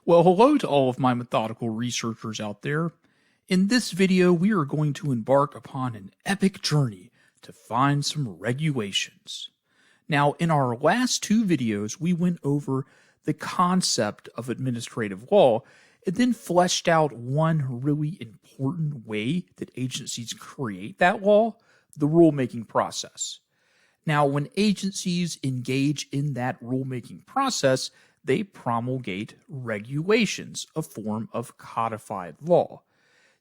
Well, hello to all of my methodical researchers out there. In this video, we are going to embark upon an epic journey to find some regulations. Now, in our last two videos, we went over the concept of administrative law and then fleshed out one really important way that agencies create that law, the rulemaking process. Now, when agencies engage in that rulemaking process, they promulgate regulations, a form of codified law.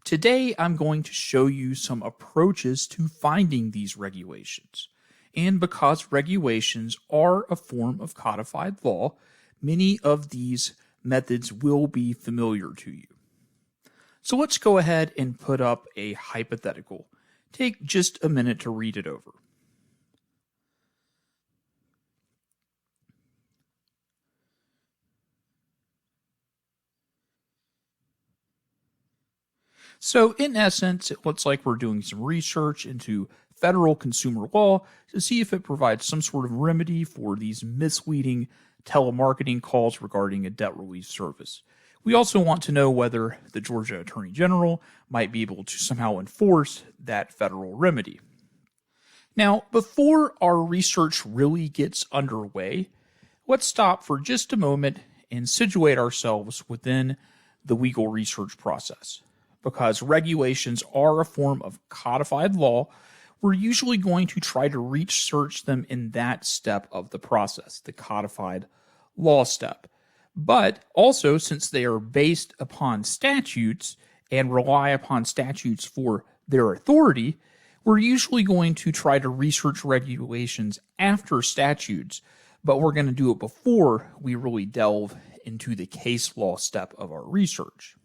Today, I'm going to show you some approaches to finding these regulations. And because regulations are a form of codified law, many of these methods will be familiar to you. So let's go ahead and put up a hypothetical. Take just a minute to read it over. So in essence, it looks like we're doing some research into federal consumer law to see if it provides some sort of remedy for these misleading telemarketing calls regarding a debt relief service. We also want to know whether the Georgia Attorney General might be able to somehow enforce that federal remedy. Now, before our research really gets underway, let's stop for just a moment and situate ourselves within the legal research process. Because regulations are a form of codified law, we're usually going to try to research them in that step of the process, the codified law step. But also, since they are based upon statutes and rely upon statutes for their authority, we're usually going to try to research regulations after statutes, but we're going to do it before we really delve into the case law step of our research.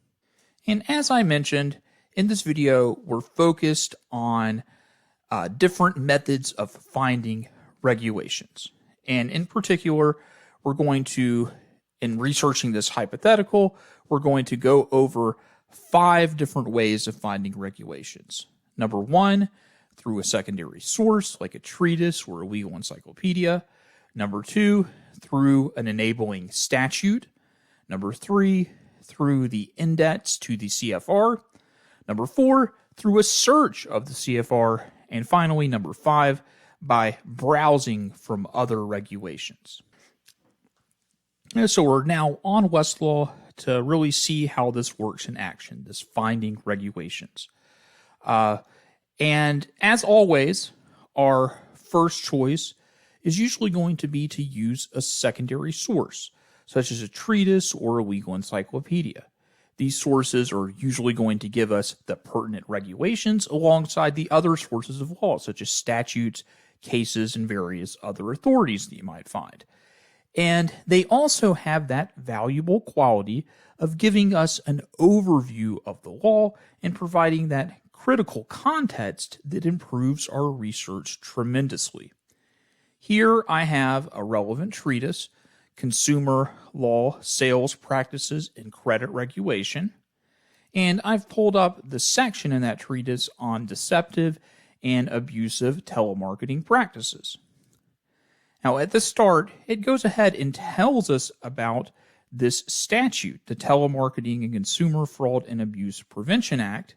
And as I mentioned, in this video, we're focused on different methods of finding regulations. And in particular, we're going to, in researching this hypothetical, we're going to go over 5 different ways of finding regulations. Number 1, through a secondary source like a treatise or a legal encyclopedia. Number 2, through an enabling statute. Number 3, through the index to the CFR. Number 4, through a search of the CFR. And finally, number 5, by browsing from other regulations. And so we're now on Westlaw to really see how this works in action, this finding regulations. And as always, our first choice is usually going to be to use a secondary source, such as a treatise or a legal encyclopedia. These sources are usually going to give us the pertinent regulations alongside the other sources of law, such as statutes, cases, and various other authorities that you might find. And they also have that valuable quality of giving us an overview of the law and providing that critical context that improves our research tremendously. Here I have a relevant treatise, Consumer Law, Sales Practices, and Credit Regulation. And I've pulled up the section in that treatise on deceptive and abusive telemarketing practices. Now, at the start, it goes ahead and tells us about this statute, the Telemarketing and Consumer Fraud and Abuse Prevention Act,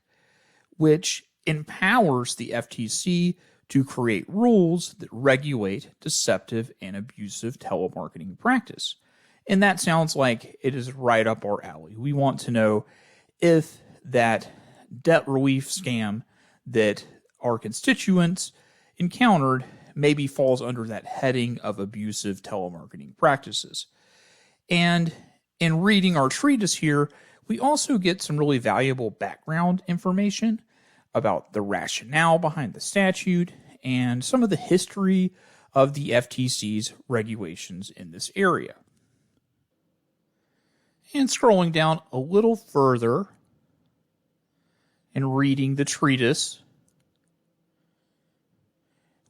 which empowers the FTC to create rules that regulate deceptive and abusive telemarketing practice. And that sounds like it is right up our alley. We want to know if that debt relief scam that our constituents encountered maybe falls under that heading of abusive telemarketing practices. And in reading our treatise here, we also get some really valuable background information about the rationale behind the statute and some of the history of the FTC's regulations in this area. And scrolling down a little further and reading the treatise,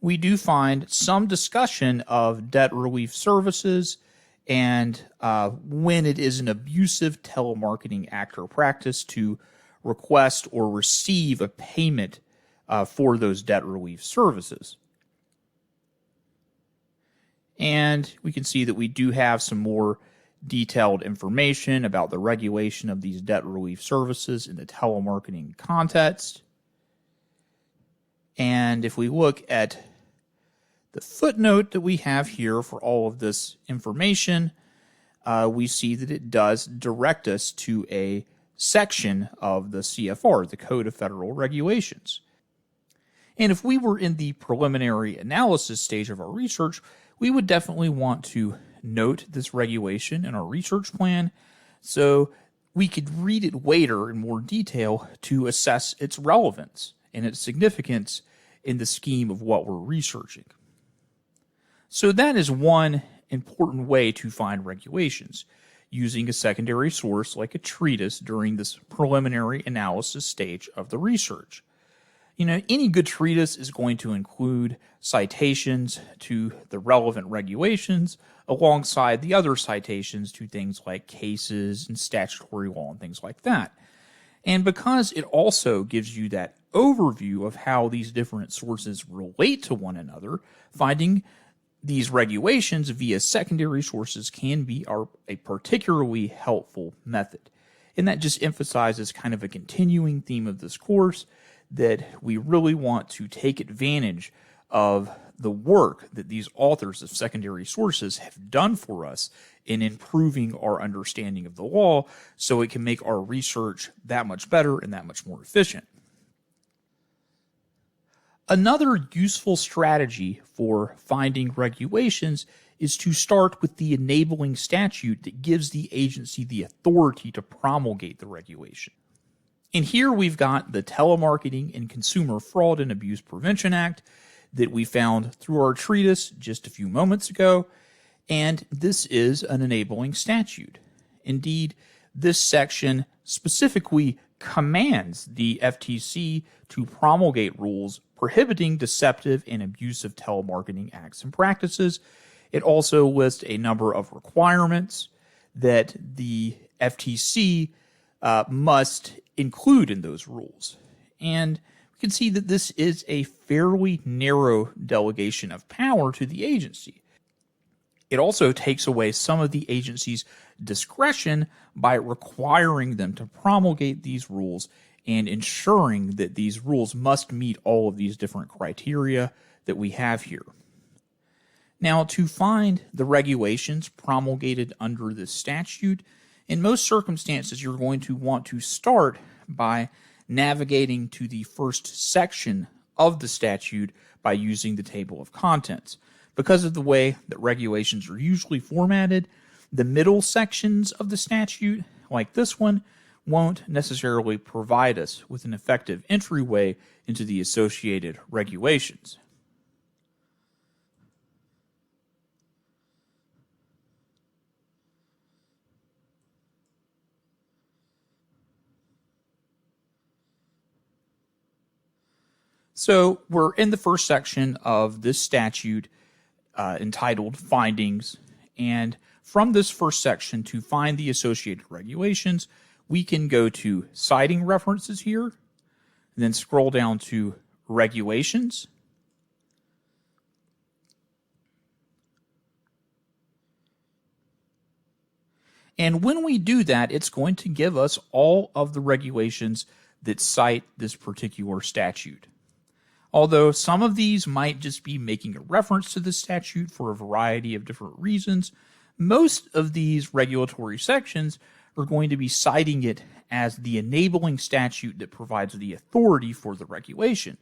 we do find some discussion of debt relief services and when it is an abusive telemarketing act or practice to request or receive a payment for those debt relief services. And we can see that we do have some more detailed information about the regulation of these debt relief services in the telemarketing context. And if we look at the footnote that we have here for all of this information, we see that it does direct us to a section of the CFR, the Code of Federal Regulations. And if we were in the preliminary analysis stage of our research, we would definitely want to note this regulation in our research plan so we could read it later in more detail to assess its relevance and its significance in the scheme of what we're researching. So that is one important way to find regulations, using a secondary source like a treatise during this preliminary analysis stage of the research. Any good treatise is going to include citations to the relevant regulations alongside the other citations to things like cases and statutory law and things like that. And because it also gives you that overview of how these different sources relate to one another, finding these regulations via secondary sources can be a particularly helpful method. And that just emphasizes kind of a continuing theme of this course, that we really want to take advantage of the work that these authors of secondary sources have done for us in improving our understanding of the law so it can make our research that much better and that much more efficient. Another useful strategy for finding regulations is to start with the enabling statute that gives the agency the authority to promulgate the regulation. And here we've got the Telemarketing and Consumer Fraud and Abuse Prevention Act that we found through our treatise just a few moments ago, and this is an enabling statute. Indeed, this section specifically commands the FTC to promulgate rules prohibiting deceptive and abusive telemarketing acts and practices. It also lists a number of requirements that the FTC must include in those rules. And we can see that this is a fairly narrow delegation of power to the agency. It also takes away some of the agency's discretion by requiring them to promulgate these rules and ensuring that these rules must meet all of these different criteria that we have here. Now, to find the regulations promulgated under this statute, in most circumstances, you're going to want to start by navigating to the first section of the statute by using the table of contents. Because of the way that regulations are usually formatted, the middle sections of the statute, like this one, won't necessarily provide us with an effective entryway into the associated regulations. So we're in the first section of this statute entitled Findings, and from this first section, to find the associated regulations, we can go to Citing References here, and then scroll down to Regulations. And when we do that, it's going to give us all of the regulations that cite this particular statute. Although some of these might just be making a reference to the statute for a variety of different reasons, most of these regulatory sections are going to be citing it as the enabling statute that provides the authority for the regulation.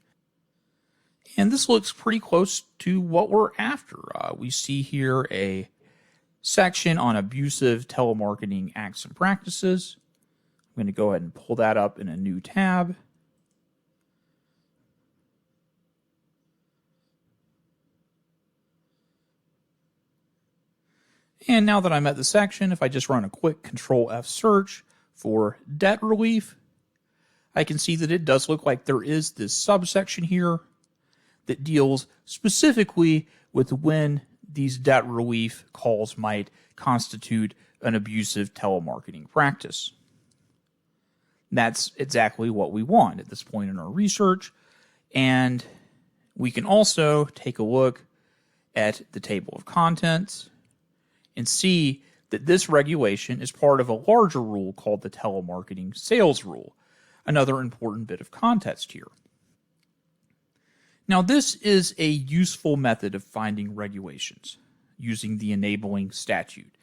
And this looks pretty close to what we're after. We see here a section on abusive telemarketing acts and practices. I'm going to go ahead and pull that up in a new tab. And now that I'm at the section, if I just run a quick Control F search for debt relief, I can see that it does look like there is this subsection here that deals specifically with when these debt relief calls might constitute an abusive telemarketing practice. That's exactly what we want at this point in our research. And we can also take a look at the table of contents and see that this regulation is part of a larger rule called the telemarketing sales rule, another important bit of context here. Now, this is a useful method of finding regulations using the enabling statute.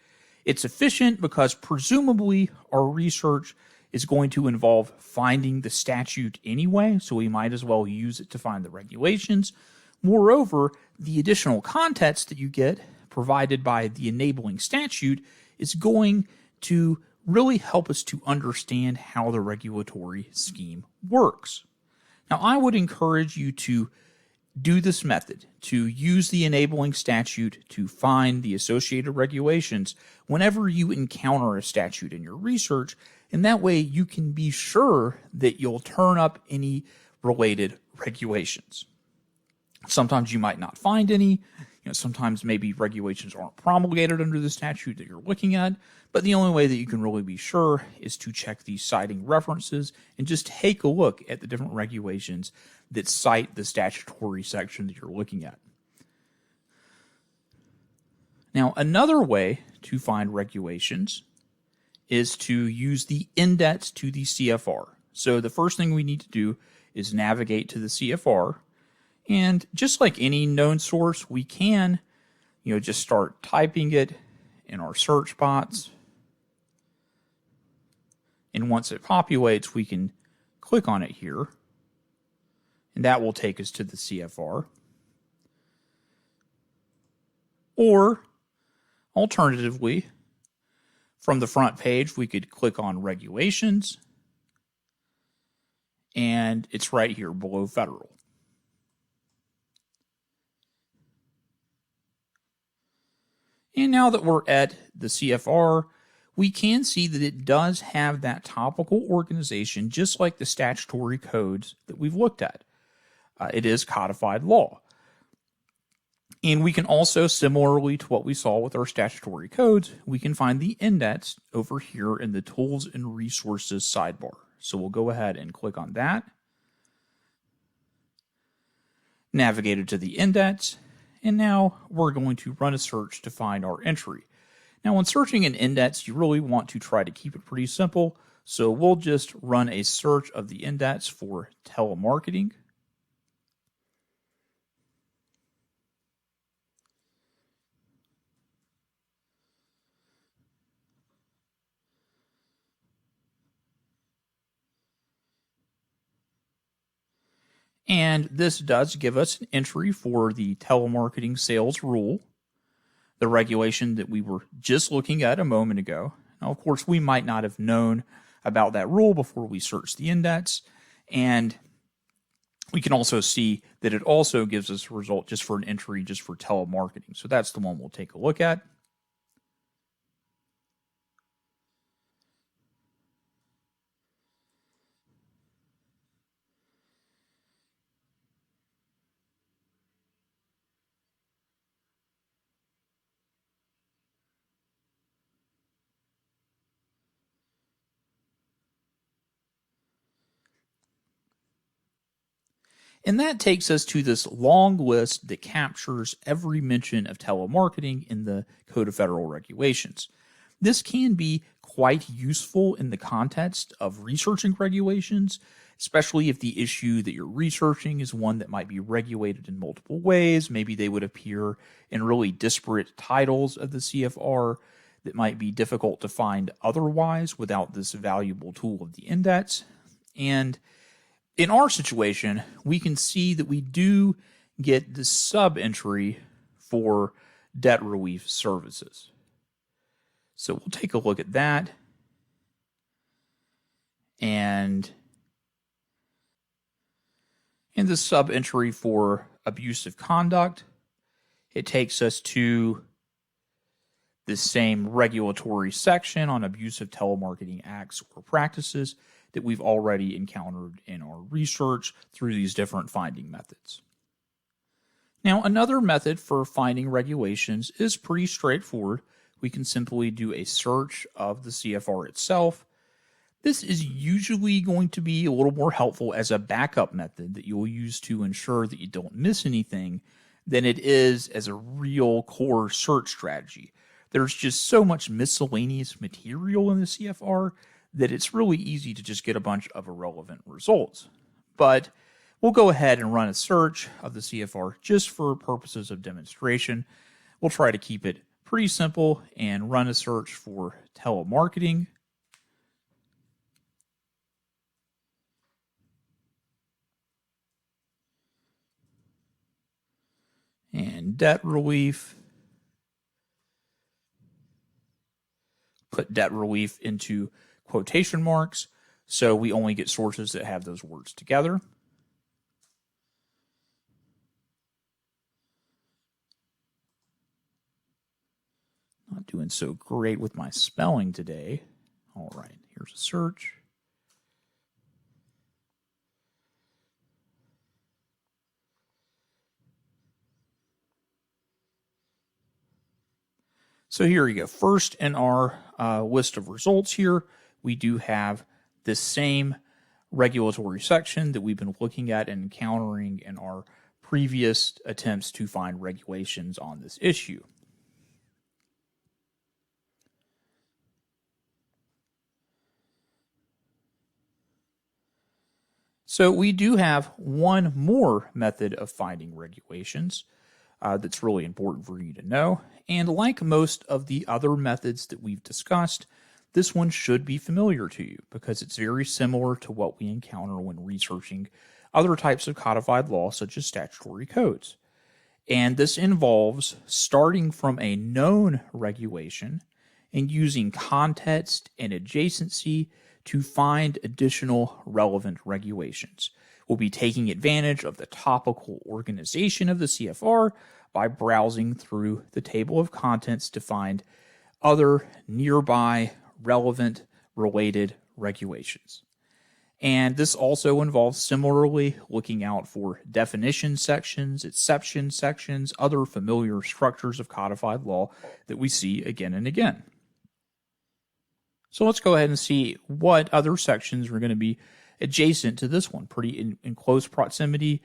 It's efficient because presumably our research is going to involve finding the statute anyway, so we might as well use it to find the regulations. Moreover, the additional context that you get provided by the enabling statute is going to really help us to understand how the regulatory scheme works. Now, I would encourage you to do this method, to use the enabling statute to find the associated regulations whenever you encounter a statute in your research, and that way you can be sure that you'll turn up any related regulations. Sometimes you might not find any. Sometimes maybe regulations aren't promulgated under the statute that you're looking at, but the only way that you can really be sure is to check these citing references and just take a look at the different regulations that cite the statutory section that you're looking at. Now, another way to find regulations is to use the index to the CFR. So the first thing we need to do is navigate to the CFR. And just like any known source, we can, just start typing it in our search box. And once it populates, we can click on it here. And that will take us to the CFR. Or, alternatively, from the front page, we could click on Regulations. And it's right here below Federal. And now that we're at the CFR, we can see that it does have that topical organization just like the statutory codes that we've looked at. It is codified law. And we can also, similarly to what we saw with our statutory codes, we can find the index over here in the Tools and Resources sidebar. So we'll go ahead and click on that. Navigate it to the index. And now we're going to run a search to find our entry. Now, when searching an index, you really want to try to keep it pretty simple. So we'll just run a search of the index for telemarketing. And this does give us an entry for the telemarketing sales rule, the regulation that we were just looking at a moment ago. Now, of course, we might not have known about that rule before we searched the index. And we can also see that it also gives us a result just for an entry just for telemarketing. So that's the one we'll take a look at. And that takes us to this long list that captures every mention of telemarketing in the Code of Federal Regulations. This can be quite useful in the context of researching regulations, especially if the issue that you're researching is one that might be regulated in multiple ways. Maybe they would appear in really disparate titles of the CFR that might be difficult to find otherwise without this valuable tool of the index. And in our situation, we can see that we do get the sub-entry for debt relief services. So we'll take a look at that. And in the sub-entry for abusive conduct, it takes us to the same regulatory section on abusive telemarketing acts or practices that we've already encountered in our research through these different finding methods. Now, another method for finding regulations is pretty straightforward. We can simply do a search of the CFR itself. This is usually going to be a little more helpful as a backup method that you'll use to ensure that you don't miss anything than it is as a real core search strategy. there's just so much miscellaneous material in the CFR that it's really easy to just get a bunch of irrelevant results. But we'll go ahead and run a search of the CFR just for purposes of demonstration. We'll try to keep it pretty simple and run a search for telemarketing. And debt relief. Put debt relief into quotation marks, so we only get sources that have those words together. Not doing so great with my spelling today. All right, here's a search. So here we go. First in our list of results here, we do have the same regulatory section that we've been looking at and encountering in our previous attempts to find regulations on this issue. So we do have one more method of finding regulations that's really important for you to know. And like most of the other methods that we've discussed, this one should be familiar to you because it's very similar to what we encounter when researching other types of codified law, such as statutory codes. And this involves starting from a known regulation and using context and adjacency to find additional relevant regulations. We'll be taking advantage of the topical organization of the CFR by browsing through the table of contents to find other nearby relevant related regulations. And this also involves similarly looking out for definition sections, exception sections, other familiar structures of codified law that we see again and again. So let's go ahead and see what other sections are going to be adjacent to this one, pretty in close proximity,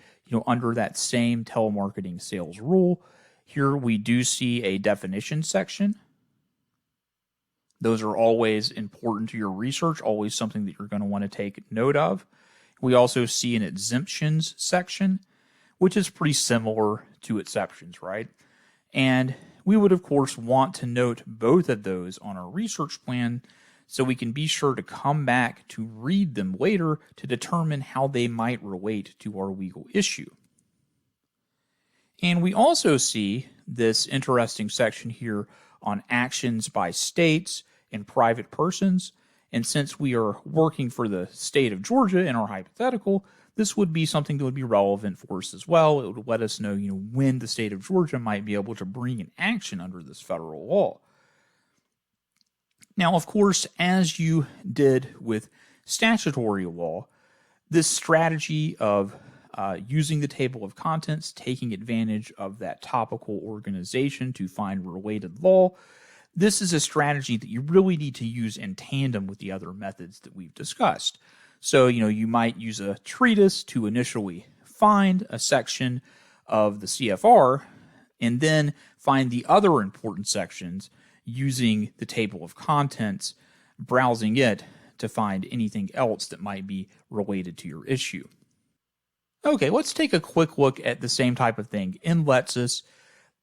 under that same telemarketing sales rule. Here we do see a definition section. Those are always important to your research, always something that you're going to want to take note of. We also see an exemptions section, which is pretty similar to exceptions, right? And we would, of course, want to note both of those on our research plan so we can be sure to come back to read them later to determine how they might relate to our legal issue. And we also see this interesting section here on actions by states and private persons. And since we are working for the state of Georgia in our hypothetical, this would be something that would be relevant for us as well. It would let us know, when the state of Georgia might be able to bring an action under this federal law. Now, of course, as you did with statutory law, this strategy of using the table of contents, taking advantage of that topical organization to find related law, this is a strategy that you really need to use in tandem with the other methods that we've discussed. So, you might use a treatise to initially find a section of the CFR and then find the other important sections using the table of contents, browsing it to find anything else that might be related to your issue. Okay, let's take a quick look at the same type of thing in Lexis.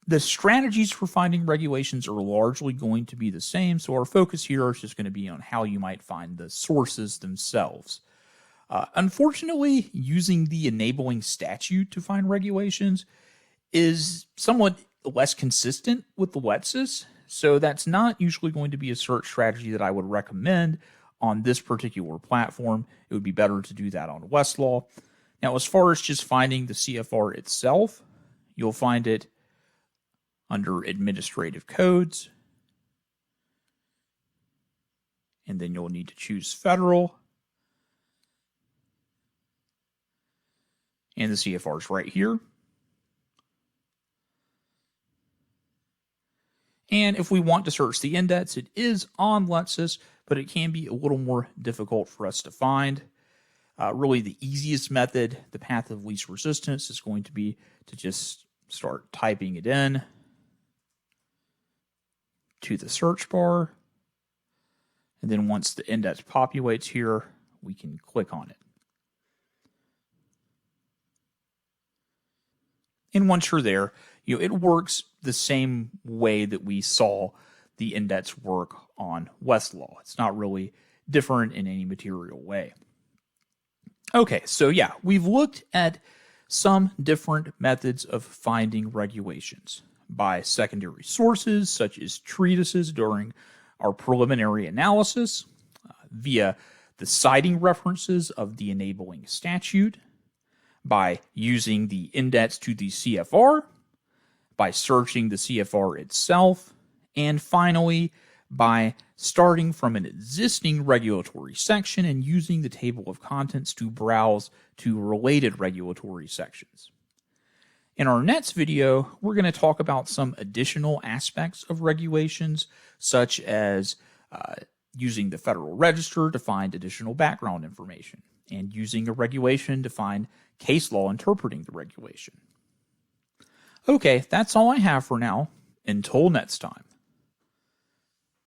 The strategies for finding regulations are largely going to be the same, so our focus here is just going to be on how you might find the sources themselves. Unfortunately, using the enabling statute to find regulations is somewhat less consistent with the Lexis, so that's not usually going to be a search strategy that I would recommend on this particular platform. It would be better to do that on Westlaw. Now, as far as just finding the CFR itself, you'll find it under Administrative Codes, and then you'll need to choose Federal, and the CFR is right here. And if we want to search the index, it is on Lexis, but it can be a little more difficult for us to find. Really, the easiest method, the path of least resistance, is going to be to just start typing it in. to the search bar. And then once the index populates here, we can click on it. And once you're there, it works the same way that we saw the index work on Westlaw. It's not really different in any material way. Okay, so yeah, we've looked at some different methods of finding regulations by secondary sources, such as treatises during our preliminary analysis, via the citing references of the enabling statute, by using the index to the CFR, by searching the CFR itself, and finally, by starting from an existing regulatory section and using the table of contents to browse to related regulatory sections. In our next video, we're going to talk about some additional aspects of regulations, such as using the Federal Register to find additional background information, and using a regulation to find case law interpreting the regulation. Okay, that's all I have for now. Until next time.